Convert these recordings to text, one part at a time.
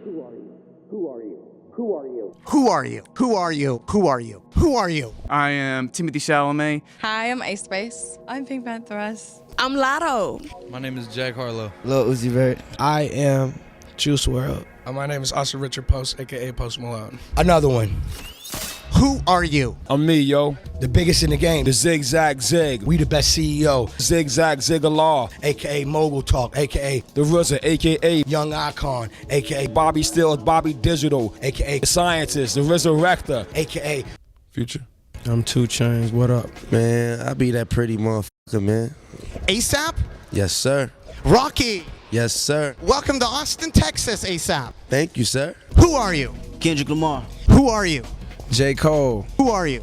Who are you? Who are you? Who are you? Who are you? Who are you? Who are you? Who are you? I am Timothy Chalamet. Hi, I'm Ace Space. I'm Pink Pantheress. I'm Lotto. My name is Jack Harlow. Lil Uzi Vert. I am Juice WRLD. My name is Oscar Richard Post, a.k.a. Post Malone. Another one. Who are you? I'm me, yo. The biggest in the game. The Zigzag Zig. We the best CEO. Zigzag Zigalaw. A.k.a. Mogul Talk. A.k.a. The RZA, a.k.a. Young Icon. A.k.a. Bobby Stills, Bobby Digital. A.k.a. The Scientist, the Resurrector. A.k.a. Future. I'm 2 Chainz. What up? Man, I be that pretty motherfucker, man. ASAP? Yes, sir. Rocky. Yes, sir. Welcome to Austin, Texas, ASAP. Thank you, sir. Who are you? Kendrick Lamar. Who are you? J. Cole. Who are you?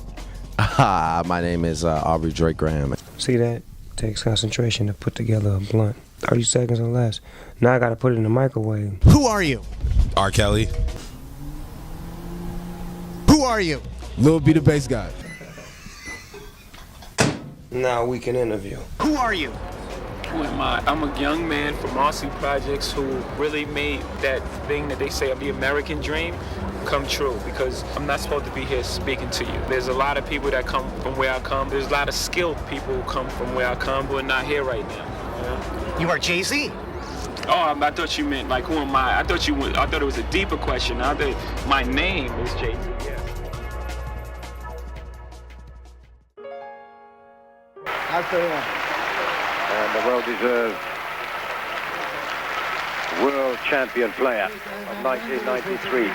My name is Aubrey Drake Graham. See that? Takes concentration to put together a blunt. 30 seconds or less. Now I gotta put it in the microwave. Who are you? R. Kelly. Who are you? Lil B the bass guy. Now we can interview. Who are you? Who am I? I'm a young man from Marcy Projects who really made that thing that they say of the American dream come true, because I'm not supposed to be here speaking to you. There's a lot of people that come from where I come. There's a lot of skilled people who come from where I come who are not here right now. You are Jay-Z. Oh, I thought you meant like, who am I? I thought it was a deeper question. I thought my name is Jay-Z. Yeah. And the well-deserved world champion player of 1993.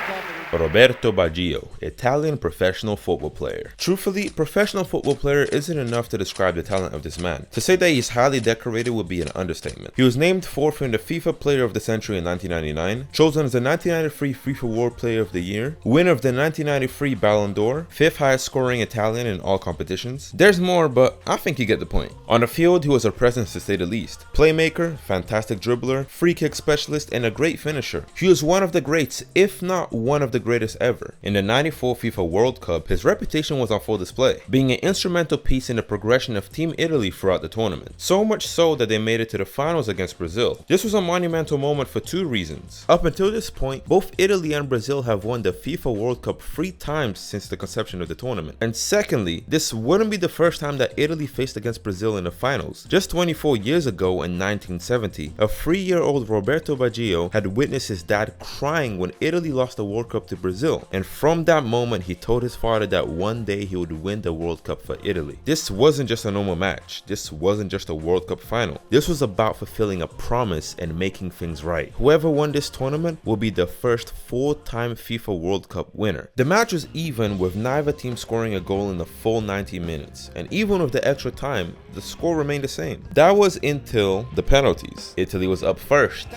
Roberto Baggio, Italian professional football player. Truthfully, professional football player isn't enough to describe the talent of this man. To say that he's highly decorated would be an understatement. He was named 4th in the FIFA Player of the Century in 1999, chosen as the 1993 FIFA World Player of the Year, winner of the 1993 Ballon d'Or, 5th highest scoring Italian in all competitions. There's more, but I think you get the point. On the field, he was a presence to say the least. Playmaker, fantastic dribbler, free kick specialist, and a great finisher. He was one of the greats, if not one of the greatest ever. In the 94 FIFA World Cup, his reputation was on full display, being an instrumental piece in the progression of Team Italy throughout the tournament. So much so that they made it to the finals against Brazil. This was a monumental moment for 2 reasons. Up until this point, both Italy and Brazil have won the FIFA World Cup 3 times since the conception of the tournament. And secondly, this wouldn't be the first time that Italy faced against Brazil in the finals. Just 24 years ago in 1970, a 3-year-old Roberto Baggio had witnessed his dad crying when Italy lost the World Cup to Brazil, and from that moment he told his father that one day he would win the World Cup for Italy. This wasn't just a normal match, this wasn't just a World Cup final, this was about fulfilling a promise and making things right. Whoever won this tournament will be the first 4-time FIFA World Cup winner. The match was even, with neither team scoring a goal in the full 90 minutes, and even with the extra time, the score remained the same. That was until the penalties. Italy was up first.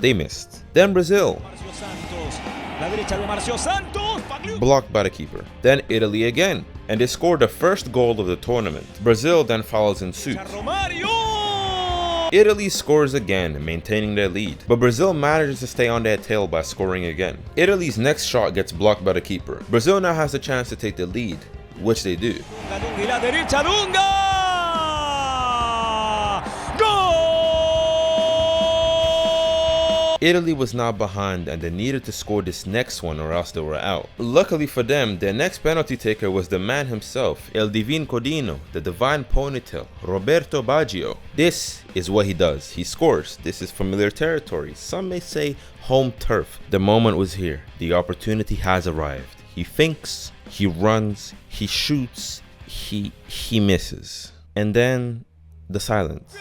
They missed. Then Brazil, blocked by the keeper. Then Italy again, and they scored the first goal of the tournament. Brazil then follows in suit. Italy scores again, maintaining their lead, but Brazil manages to stay on their tail by scoring again. Italy's next shot gets blocked by the keeper. Brazil now has the chance to take the lead, which they do. Italy was now behind and they needed to score this next one or else they were out. Luckily for them, their next penalty taker was the man himself, El Divin Codino, the divine ponytail, Roberto Baggio. This is what he does. He scores. This is familiar territory. Some may say home turf. The moment was here. The opportunity has arrived. He thinks, he runs, he shoots, he misses. And then the silence.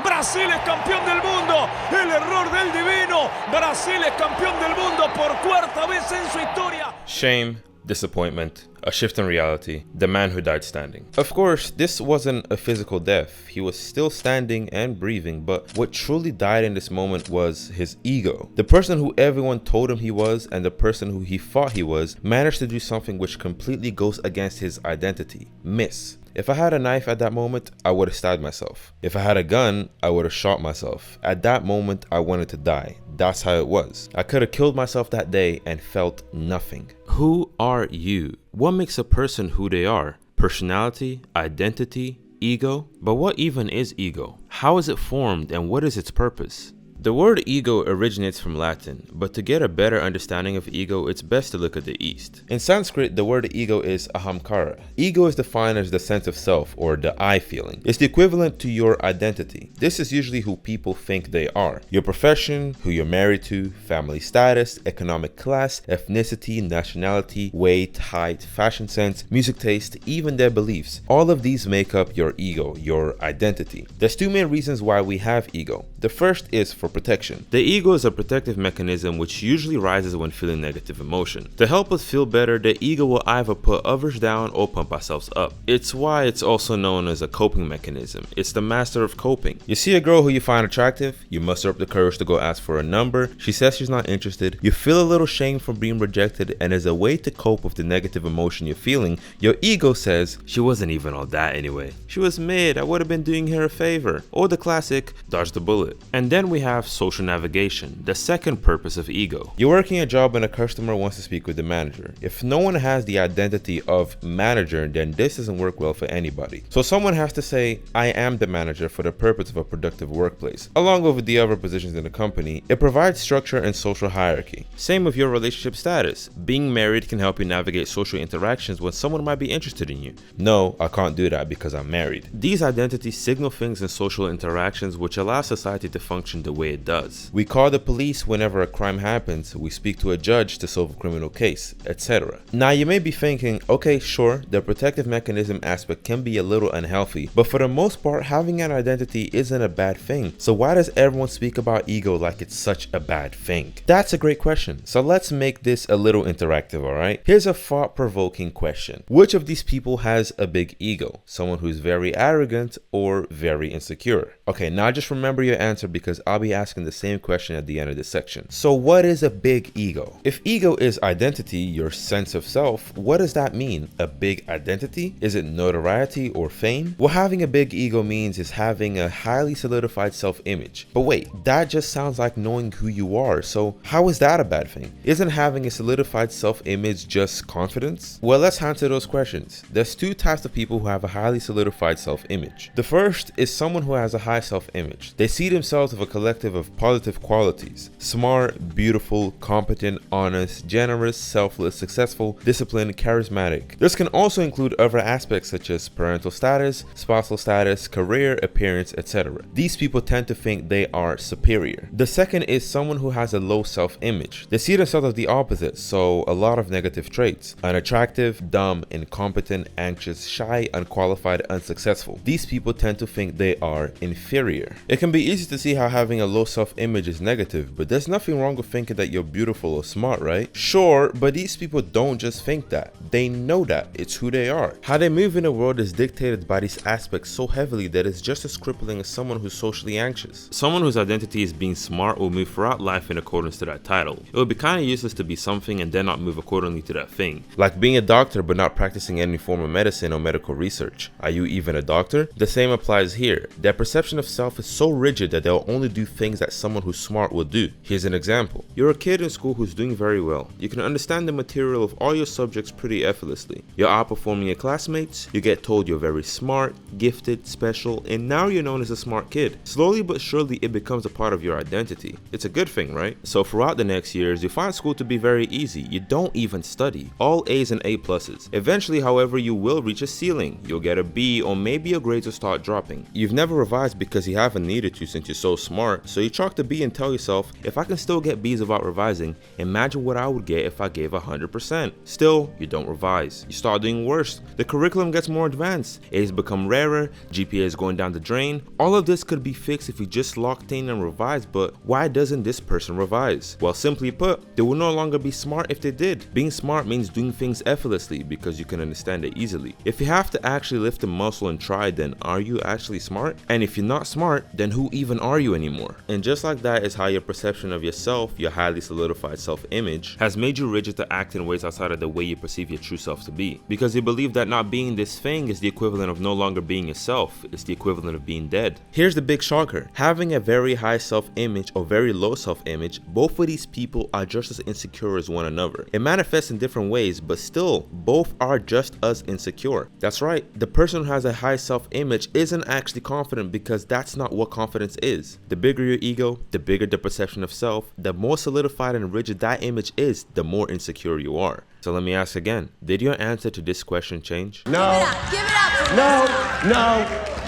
Brasil es campeón del mundo. El error del divino. Brasil es campeón del mundo por 4ª vez en su historia. Shame, disappointment, a shift in reality, the man who died standing. Of course, this wasn't a physical death. He was still standing and breathing, but what truly died in this moment was his ego. The person who everyone told him he was and the person who he thought he was managed to do something which completely goes against his identity: miss. If I had a knife at that moment, I would have stabbed myself. If I had a gun, I would have shot myself. At that moment, I wanted to die. That's how it was. I could have killed myself that day and felt nothing. Who are you? What makes a person who they are? Personality, identity, ego? But what even is ego? How is it formed and what is its purpose? The word ego originates from Latin, but to get a better understanding of ego, it's best to look at the East. In Sanskrit, the word ego is Ahamkara. Ego is defined as the sense of self, or the I feeling. It's the equivalent to your identity. This is usually who people think they are. Your profession, who you're married to, family status, economic class, ethnicity, nationality, weight, height, fashion sense, music taste, even their beliefs. All of these make up your ego, your identity. There's two main reasons why we have ego. The first is for protection. The ego is a protective mechanism which usually rises when feeling negative emotion. To help us feel better, the ego will either put others down or pump ourselves up. It's why it's also known as a coping mechanism. It's the master of coping. You see a girl who you find attractive, you muster up the courage to go ask for a number, she says she's not interested, you feel a little shame from being rejected, and as a way to cope with the negative emotion you're feeling, your ego says, she wasn't even all that anyway. She was mid, I would have been doing her a favor. Or the classic, dodge the bullet. And then we have social navigation, the second purpose of ego. You're working a job and a customer wants to speak with the manager. If no one has the identity of manager, then this doesn't work well for anybody. So someone has to say, I am the manager for the purpose of a productive workplace. Along with the other positions in the company, it provides structure and social hierarchy. Same with your relationship status. Being married can help you navigate social interactions when someone might be interested in you. No, I can't do that because I'm married. These identities signal things in social interactions which allow society to function the way it does. We call the police whenever a crime happens, we speak to a judge to solve a criminal case, etc. Now you may be thinking, okay, sure, the protective mechanism aspect can be a little unhealthy, but for the most part, having an identity isn't a bad thing. So why does everyone speak about ego like it's such a bad thing? That's a great question. So let's make this a little interactive, alright? Here's a thought-provoking question. Which of these people has a big ego? Someone who's very arrogant or very insecure? Okay, now just remember your answer because I'll be asking the same question at the end of this section. So what is a big ego? If ego is identity, your sense of self, what does that mean? A big identity? Is it notoriety or fame? What having a big ego means is having a highly solidified self-image. But wait, that just sounds like knowing who you are, so how is that a bad thing? Isn't having a solidified self-image just confidence? Well, let's answer those questions. There's two types of people who have a highly solidified self-image. The first is someone who has a high self-image. They see themselves as a collective of positive qualities: smart, beautiful, competent, honest, generous, selfless, successful, disciplined, charismatic. This can also include other aspects such as parental status, spousal status, career, appearance, etc. These people tend to think they are superior. The second is someone who has a low self-image. They see themselves as the opposite, so a lot of negative traits: unattractive, dumb, incompetent, anxious, shy, unqualified, unsuccessful. These people tend to think they are inferior. It can be easy to see how having a low self-image is negative, but there's nothing wrong with thinking that you're beautiful or smart, right? Sure, but these people don't just think that. They know that. It's who they are. How they move in the world is dictated by these aspects so heavily that it's just as crippling as someone who's socially anxious. Someone whose identity is being smart will move throughout life in accordance to that title. It would be kind of useless to be something and then not move accordingly to that thing. Like being a doctor but not practicing any form of medicine or medical research. Are you even a doctor? The same applies here. Their perception of self is so rigid that they'll only do things that someone who's smart will do. Here's an example. You're a kid in school who's doing very well. You can understand the material of all your subjects pretty effortlessly. You're outperforming your classmates, you get told you're very smart, gifted, special, and now you're known as a smart kid. Slowly but surely it becomes a part of your identity. It's a good thing, right? So throughout the next years, you find school to be very easy. You don't even study. All A's and A pluses. Eventually, however, you will reach a ceiling. You'll get a B, or maybe your grades will start dropping. You've never revised because you haven't needed to since you're so smart, so you chalk the B and tell yourself, if I can still get B's without revising, imagine what I would get if I gave 100%. Still, you don't revise. You start doing worse. The curriculum gets more advanced. A's become rarer, GPA is going down the drain. All of this could be fixed if you just locked in and revised, but why doesn't this person revise? Well, simply put, they will no longer be smart if they did. Being smart means doing things effortlessly because you can understand it easily. If you have to actually lift a muscle and try, then are you actually smart? And if you're not smart, then who even even are you anymore? And just like that is how your perception of yourself, your highly solidified self-image, has made you rigid to act in ways outside of the way you perceive your true self to be. Because you believe that not being this thing is the equivalent of no longer being yourself, it's the equivalent of being dead. Here's the big shocker. Having a very high self-image or very low self-image, both of these people are just as insecure as one another. It manifests in different ways, but still, both are just as insecure. That's right, the person who has a high self-image isn't actually confident because that's not what confidence is. The bigger your ego, the bigger the perception of self, the more solidified and rigid that image is, the more insecure you are. So let me ask again, did your answer to this question change? No. Give it up.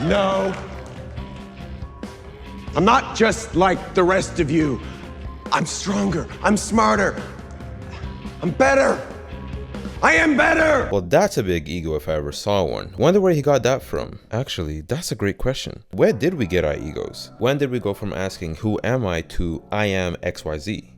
No. I'm not just like the rest of you. I'm stronger. I'm smarter. I'm better. I am better! Well, that's a big ego if I ever saw one. Wonder where he got that from. Actually, that's a great question. Where did we get our egos? When did we go from asking who am I to I am XYZ?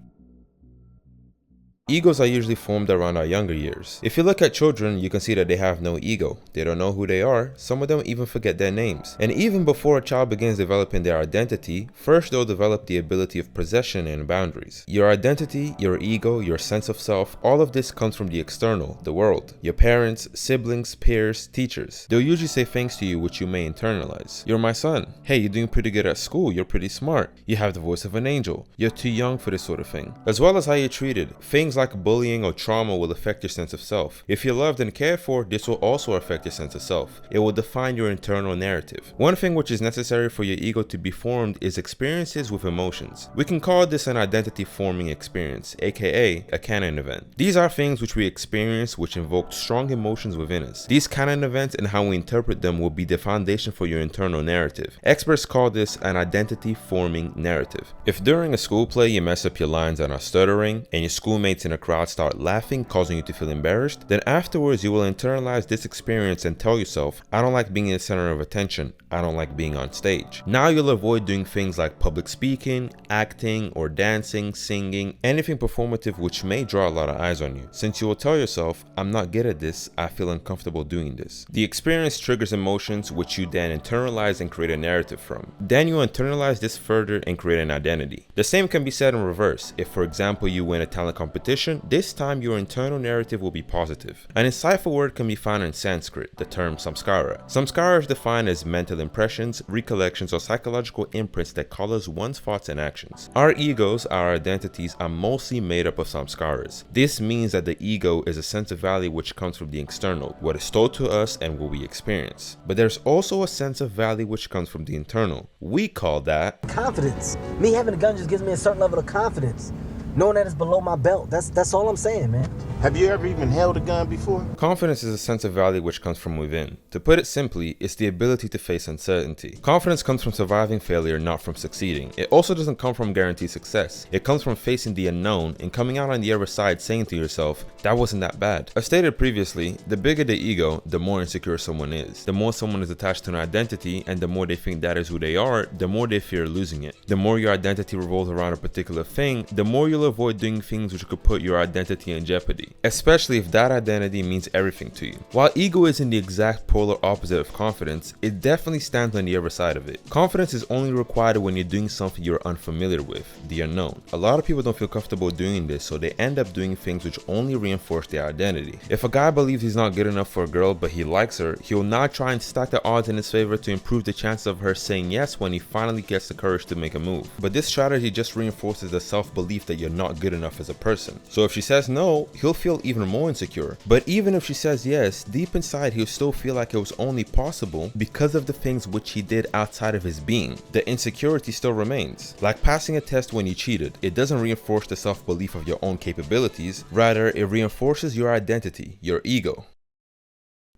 Egos are usually formed around our younger years. If you look at children, you can see that they have no ego. They don't know who they are. Some of them even forget their names. And even before a child begins developing their identity, first they'll develop the ability of possession and boundaries. Your identity, your ego, your sense of self, all of this comes from the external, the world. Your parents, siblings, peers, teachers. They'll usually say things to you which you may internalize. You're my son. Hey, you're doing pretty good at school. You're pretty smart. You have the voice of an angel. You're too young for this sort of thing. As well as how you're treated. Things like bullying or trauma will affect your sense of self. If you're loved and cared for, this will also affect your sense of self. It will define your internal narrative. One thing which is necessary for your ego to be formed is experiences with emotions. We can call this an identity forming experience, aka a canon event. These are things which we experience which invoke strong emotions within us. These canon events and how we interpret them will be the foundation for your internal narrative. Experts call this an identity forming narrative. If during a school play you mess up your lines and are stuttering, and your schoolmates in a crowd start laughing, causing you to feel embarrassed, then afterwards you will internalize this experience and tell yourself, I don't like being the center of attention, I don't like being on stage. Now you'll avoid doing things like public speaking, acting, or dancing, singing, anything performative which may draw a lot of eyes on you, since you will tell yourself, I'm not good at this, I feel uncomfortable doing this. The experience triggers emotions which you then internalize and create a narrative from. Then you internalize this further and create an identity. The same can be said in reverse. If for example you win a talent competition, this time your internal narrative will be positive. An insightful word can be found in Sanskrit, the term samskara. Samskara is defined as mental impressions, recollections, or psychological imprints that colors one's thoughts and actions. Our egos, our identities, are mostly made up of samskaras. This means that the ego is a sense of value which comes from the external, what is told to us and what we experience. But there's also a sense of value which comes from the internal. We call that confidence. Me having a gun just gives me a certain level of confidence. Knowing that it's below my belt. That's all I'm saying, man. Have you ever even held a gun before? Confidence is a sense of value which comes from within. To put it simply, it's the ability to face uncertainty. Confidence comes from surviving failure, not from succeeding. It also doesn't come from guaranteed success. It comes from facing the unknown and coming out on the other side saying to yourself, that wasn't that bad. As stated previously, the bigger the ego, the more insecure someone is. The more someone is attached to an identity and the more they think that is who they are, the more they fear losing it. The more your identity revolves around a particular thing, the more you'll avoid doing things which could put your identity in jeopardy, especially if that identity means everything to you. While ego isn't the exact polar opposite of confidence, it definitely stands on the other side of it. Confidence is only required when you're doing something you're unfamiliar with, the unknown. A lot of people don't feel comfortable doing this, so they end up doing things which only reinforce their identity. If a guy believes he's not good enough for a girl but he likes her, he'll now try and stack the odds in his favor to improve the chances of her saying yes when he finally gets the courage to make a move. But this strategy just reinforces the self-belief that you're not good enough as a person. So if she says no, he'll feel even more insecure. But even if she says yes, deep inside he'll still feel like it was only possible because of the things which he did outside of his being. The insecurity still remains. Like passing a test when you cheated, it doesn't reinforce the self-belief of your own capabilities, rather it reinforces your identity, your ego.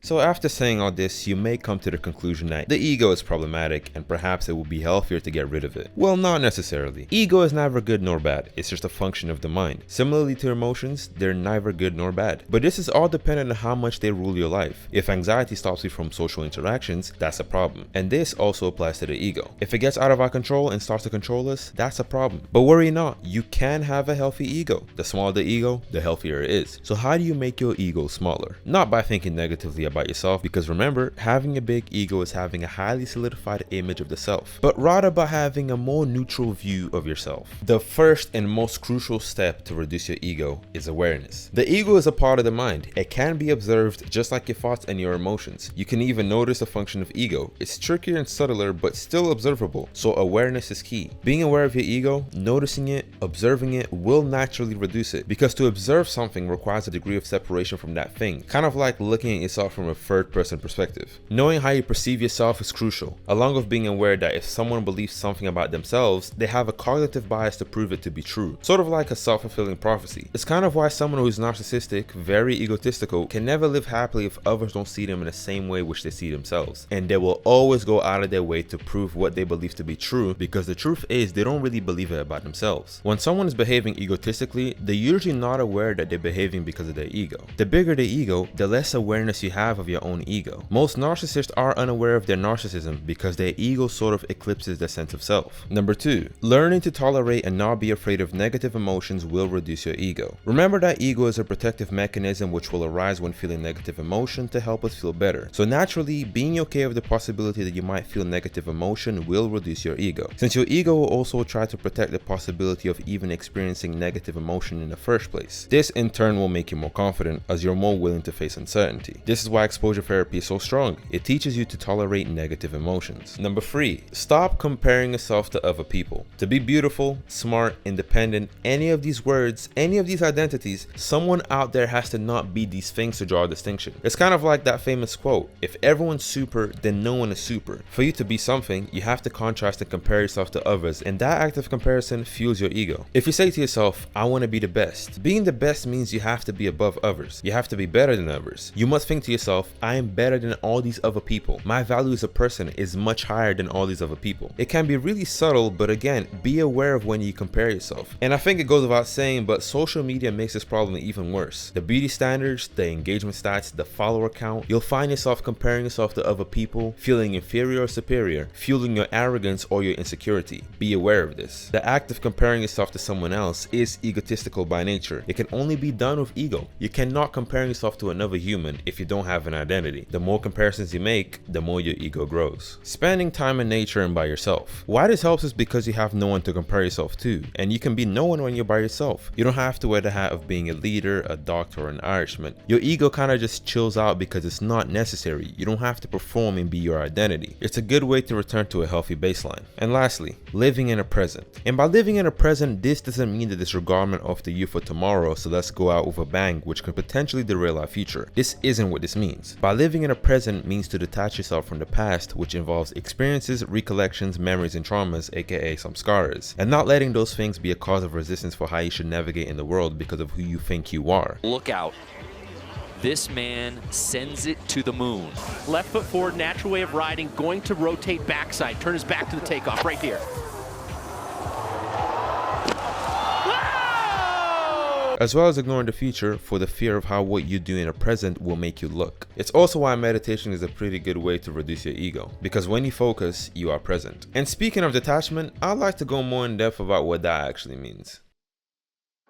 So after saying all this, you may come to the conclusion that the ego is problematic and perhaps it would be healthier to get rid of it. Well, not necessarily. Ego is neither good nor bad, it's just a function of the mind. Similarly to emotions, they're neither good nor bad. But this is all dependent on how much they rule your life. If anxiety stops you from social interactions, that's a problem. And this also applies to the ego. If it gets out of our control and starts to control us, that's a problem. But worry not, you can have a healthy ego. The smaller the ego, the healthier it is. So how do you make your ego smaller? Not by thinking negatively about yourself, because remember, having a big ego is having a highly solidified image of the self, but rather by having a more neutral view of yourself. The first and most crucial step to reduce your ego is awareness. The ego is a part of the mind. It can be observed just like your thoughts and your emotions. You can even notice a function of ego. It's trickier and subtler, but still observable, so awareness is key. Being aware of your ego, noticing it, observing it will naturally reduce it, because to observe something requires a degree of separation from that thing, kind of like looking at yourself from a third person perspective. Knowing how you perceive yourself is crucial, along with being aware that if someone believes something about themselves, they have a cognitive bias to prove it to be true, sort of like a self-fulfilling prophecy. It's kind of why someone who is narcissistic, very egotistical, can never live happily if others don't see them in the same way which they see themselves, and they will always go out of their way to prove what they believe to be true, because the truth is they don't really believe it about themselves. When someone is behaving egotistically, they're usually not aware that they're behaving because of their ego. The bigger the ego, the less awareness you have of your own ego. Most narcissists are unaware of their narcissism because their ego sort of eclipses their sense of self. Number 2, learning to tolerate and not be afraid of negative emotions will reduce your ego. Remember that ego is a protective mechanism which will arise when feeling negative emotion to help us feel better. So naturally, being okay with the possibility that you might feel negative emotion will reduce your ego, since your ego will also try to protect the possibility of even experiencing negative emotion in the first place. This in turn will make you more confident, as you're more willing to face uncertainty. This is why exposure therapy is so strong. It teaches you to tolerate negative emotions. Number 3, stop comparing yourself to other people. To be beautiful, smart, independent, any of these words, any of these identities, someone out there has to not be these things to draw a distinction. It's kind of like that famous quote, if everyone's super, then no one is super. For you to be something, you have to contrast and compare yourself to others, and that act of comparison fuels your ego. If you say to yourself, I want to be the best, being the best means you have to be above others. You have to be better than others. You must think to yourself, I am better than all these other people. My value as a person is much higher than all these other people. It can be really subtle, but again, be aware of when you compare yourself. And I think it goes without saying, but social media makes this problem even worse. The beauty standards, the engagement stats, the follower count, you'll find yourself comparing yourself to other people, feeling inferior or superior, fueling your arrogance or your insecurity. Be aware of this. The act of comparing yourself to someone else is egotistical by nature. It can only be done with ego. You cannot compare yourself to another human if you don't have an identity. The more comparisons you make, the more your ego grows. Spending time in nature and by yourself. Why this helps is because you have no one to compare yourself to, and you can be no one when you're by yourself. You don't have to wear the hat of being a leader, a doctor, or an Irishman. Your ego kind of just chills out because it's not necessary. You don't have to perform and be your identity. It's a good way to return to a healthy baseline. And lastly, living in a present. And by living in a present, this doesn't mean the disregardment of the youth for tomorrow, so let's go out with a bang, which could potentially derail our future. This isn't what this means. By living in a present means to detach yourself from the past, which involves experiences, recollections, memories, and traumas, aka samskaras, and not letting those things be a cause of resistance for how you should navigate in the world because of who you think you are. Look out. This man sends it to the moon. Left foot forward, natural way of riding, going to rotate backside. Turn his back to the takeoff right here. As well as ignoring the future for the fear of how what you do in the present will make you look. It's also why meditation is a pretty good way to reduce your ego, because when you focus, you are present. And speaking of detachment, I'd like to go more in depth about what that actually means.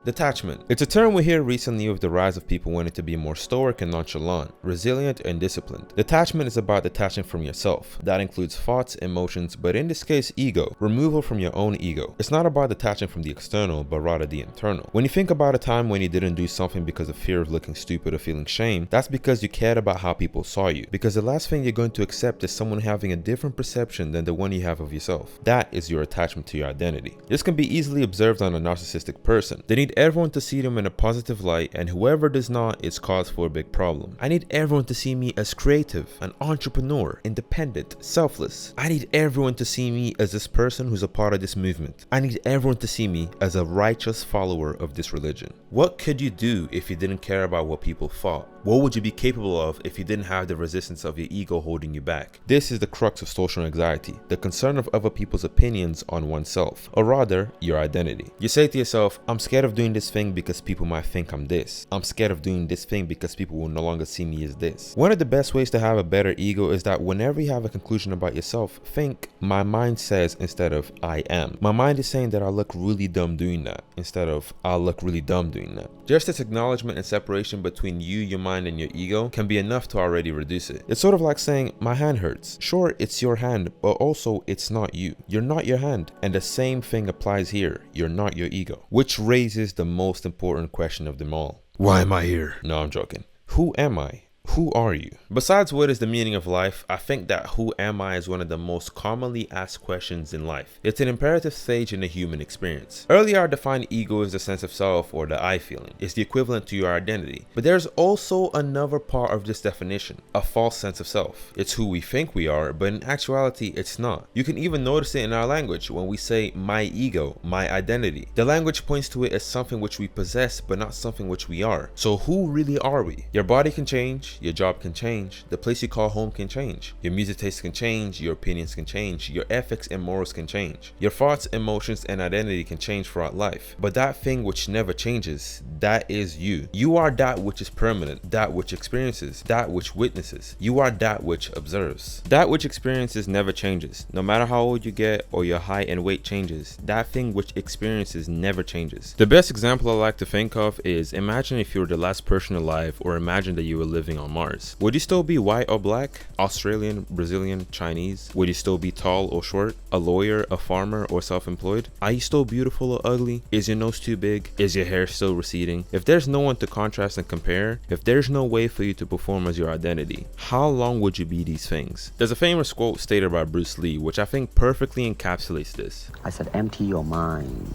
Detachment. It's a term we hear recently with the rise of people wanting to be more stoic and nonchalant, resilient and disciplined. Detachment is about detaching from yourself. That includes thoughts, emotions, but in this case, ego. Removal from your own ego. It's not about detaching from the external, but rather the internal. When you think about a time when you didn't do something because of fear of looking stupid or feeling shame, that's because you cared about how people saw you. Because the last thing you're going to accept is someone having a different perception than the one you have of yourself. That is your attachment to your identity. This can be easily observed on a narcissistic person. They need everyone to see them in a positive light, and whoever does not is cause for a big problem. I need everyone to see me as creative, an entrepreneur, independent, selfless. I need everyone to see me as this person who's a part of this movement. I need everyone to see me as a righteous follower of this religion. What could you do if you didn't care about what people thought? What would you be capable of if you didn't have the resistance of your ego holding you back? This is the crux of social anxiety, the concern of other people's opinions on oneself, or rather, your identity. You say to yourself, I'm scared of doing this thing because people might think I'm this. I'm scared of doing this thing because people will no longer see me as this. One of the best ways to have a better ego is that whenever you have a conclusion about yourself, think, my mind says instead of I am. My mind is saying that I look really dumb doing that instead of I look really dumb doing between that. Just this acknowledgement and separation between you, your mind, and your ego can be enough to already reduce it. It's sort of like saying, my hand hurts. Sure, it's your hand, but also it's not you. You're not your hand. And the same thing applies here. You're not your ego. Which raises the most important question of them all. Why am I here? No, I'm joking. Who am I? Who are you? Besides what is the meaning of life, I think that who am I is one of the most commonly asked questions in life. It's an imperative stage in the human experience. Earlier I defined ego as the sense of self or the I feeling. It's the equivalent to your identity. But there's also another part of this definition, a false sense of self. It's who we think we are, but in actuality it's not. You can even notice it in our language when we say my ego, my identity. The language points to it as something which we possess but not something which we are. So who really are we? Your body can change. Your job can change, the place you call home can change, your music taste can change, your opinions can change, your ethics and morals can change, your thoughts, emotions, and identity can change throughout life. But that thing which never changes, that is you. You are that which is permanent, that which experiences, that which witnesses. You are that which observes. That which experiences never changes. No matter how old you get or your height and weight changes, that thing which experiences never changes. The best example I like to think of is, imagine if you were the last person alive, or imagine that you were living on Mars. Would you still be white or black? Australian, Brazilian, Chinese? Would you still be tall or short? A lawyer, a farmer, or self-employed? Are you still beautiful or ugly? Is your nose too big? Is your hair still receding? If there's no one to contrast and compare, if there's no way for you to perform as your identity, how long would you be these things? There's a famous quote stated by Bruce Lee, which I think perfectly encapsulates this. I said, empty your mind.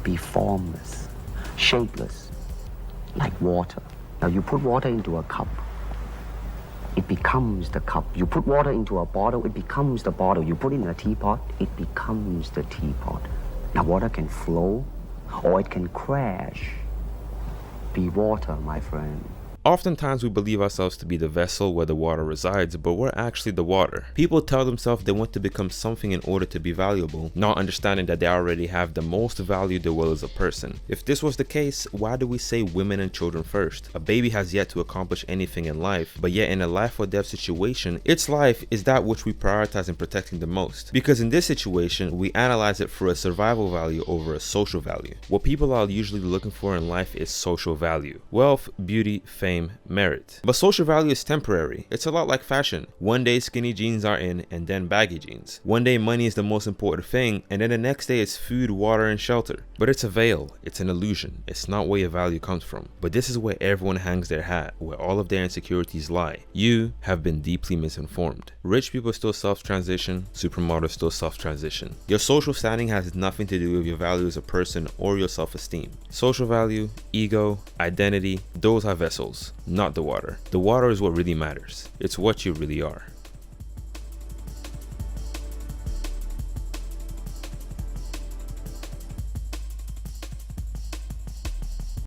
Be formless, shapeless, like water. Now you put water into a cup, it becomes the cup. You put water into a bottle, it becomes the bottle. You put it in a teapot, it becomes the teapot. Now water can flow or it can crash. Be water, my friend. Oftentimes we believe ourselves to be the vessel where the water resides, but we're actually the water. People tell themselves they want to become something in order to be valuable, not understanding that they already have the most value they will as a person. If this was the case, why do we say women and children first? A baby has yet to accomplish anything in life, but yet in a life or death situation, its life is that which we prioritize in protecting the most. Because in this situation, we analyze it for a survival value over a social value. What people are usually looking for in life is social value. Wealth, beauty, fame, merit. But social value is temporary. It's a lot like fashion. One day skinny jeans are in and then baggy jeans. One day money is the most important thing and then the next day it's food, water, and shelter. But it's a veil. It's an illusion. It's not where your value comes from. But this is where everyone hangs their hat, where all of their insecurities lie. You have been deeply misinformed. Rich people still self-transition. Supermodels still self-transition. Your social standing has nothing to do with your value as a person or your self-esteem. Social value, ego, identity, those are vessels, not the water. The water is what really matters. It's what you really are.